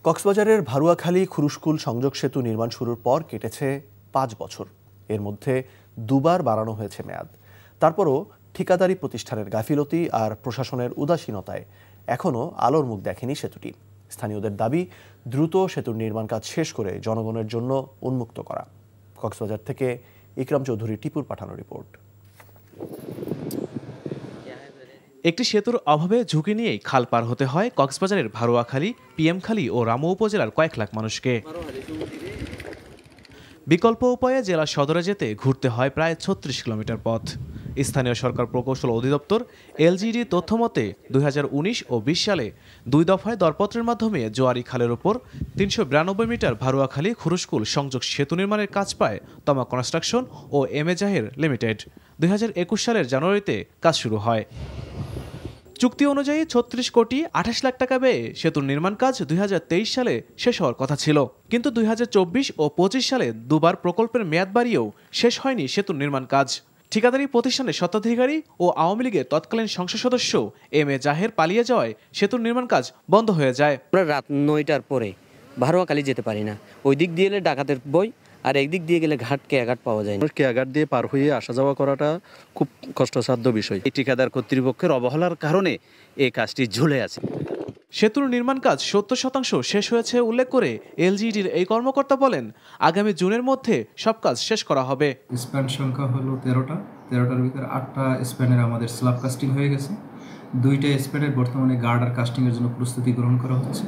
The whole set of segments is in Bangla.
কক্সবাজারের ভারুয়াখালী খুরুশকুল সংযোগ সেতু নির্মাণ শুরুর পর কেটেছে ৫ বছর। এর মধ্যে দুবার বাড়ানো হয়েছে মেয়াদ। তারপরও ঠিকাদারি প্রতিষ্ঠানের গাফিলতি আর প্রশাসনের উদাসীনতায় এখনও আলোর মুখ দেখেনি সেতুটি। স্থানীয়দের দাবি, দ্রুত সেতুর নির্মাণ কাজ শেষ করে জনগণের জন্য উন্মুক্ত করা। কক্সবাজার থেকে ইকরাম চৌধুরী টিপুর পাঠানো রিপোর্ট। একটি সেতুর অভাবে ঝুঁকি নিয়েই খাল পার হতে হয় কক্সবাজারের ভারুয়াখালী, পিএমখালী ও রামু উপজেলার কয়েক লাখ মানুষকে। বিকল্প উপায়ে জেলা সদরে যেতে ঘুরতে হয় প্রায় ৩৬ কিলোমিটার পথ। স্থানীয় সরকার প্রকৌশল অধিদপ্তর এলজিডি তথ্যমতে ২০১৯ ও ২০ সালে ২ দফায় দরপত্রের মাধ্যমে জোয়ারি খালের ওপর ৩৯২ মিটার ভারুয়াখালী খুরুশকুল সংযোগ সেতু নির্মাণের কাজ পায় তমা construction O M A Zaher limited. ২০২১ সালের জানুয়ারিতে কাজ শুরু হয়। চুক্তি অনুযায়ী ৩৬ কোটি ২৮ লাখ টাকা ব্যয়ে সেতুর নির্মাণ কাজ ২০২৩ সালে শেষ হওয়ার কথা ছিল, কিন্তু ২০২৪ ও ২৫ সালে দুবার প্রকল্পের মেয়াদ বাড়িয়েও শেষ হয়নি সেতুর নির্মাণ কাজ। ঠিকাদারি প্রতিষ্ঠানের স্বত্বাধিকারী ও আওয়ামী লীগের তৎকালীন সংসদ সদস্য এম এ জাহের পালিয়ে যাওয়ায় সেতুর নির্মাণ কাজ বন্ধ হয়ে যায়। রাত ৯টার পরে ভারুয়াখালী যেতে পারি না, ওই দিক দিয়ে গেলে ডাকাতের বই, আর একদিক দিয়ে গেলে কেয়াঘাট পাওয়া যায় না। কেয়াঘাট দিয়ে পার হয়ে আসা যাওয়া করাটা খুব কষ্টসাধ্য বিষয়। এই ঠিকাদার কর্তৃপক্ষের অবহেলার কারণে এই কাজটি ঝুলে আছে। সেতুর নির্মাণ কাজ ৭০% শেষ হয়েছে উল্লেখ করে এলজিডির এই কর্মকর্তা বলেন, আগামী জুনের মধ্যে সব কাজ শেষ করা হবে। স্প্যান সংখ্যা হলো ১৩টার ভিতরে 8টা স্প্যানের আমাদের স্ল্যাব কাস্টিং হয়ে গেছে। 2টা স্প্যানের বর্তমানে গার্ডার কাস্টিংয়ের জন্য প্রস্তুতি গ্রহণ করা হচ্ছে।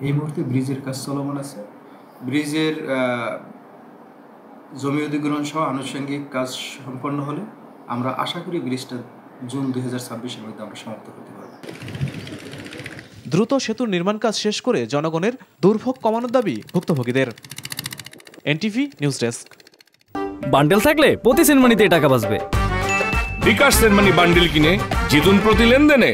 এই মুহূর্তে ব্রিজের কাজ চলমান আছে। ব্রিজের জমি অধিগ্রহণ সহ আনুষঙ্গিক কাজ সম্পন্ন হলে আমরা আশা করি ব্রিজটা জুন ২০২৬-এর মধ্যে আমরা সমাপ্ত করতে পারব। দ্রুত সেতুর নির্মাণ কাজ শেষ করে জনগণের দুর্ভোগ কমানোর দাবি ভুক্তভোগীদের। NTV news desk. বান্ডেল থাকলে প্রতি সেনমানিতে টাকা বাঁচবে। বিকাশ সেনমানি বান্ডেল কিনে জিতুন প্রতি লেনদেনে।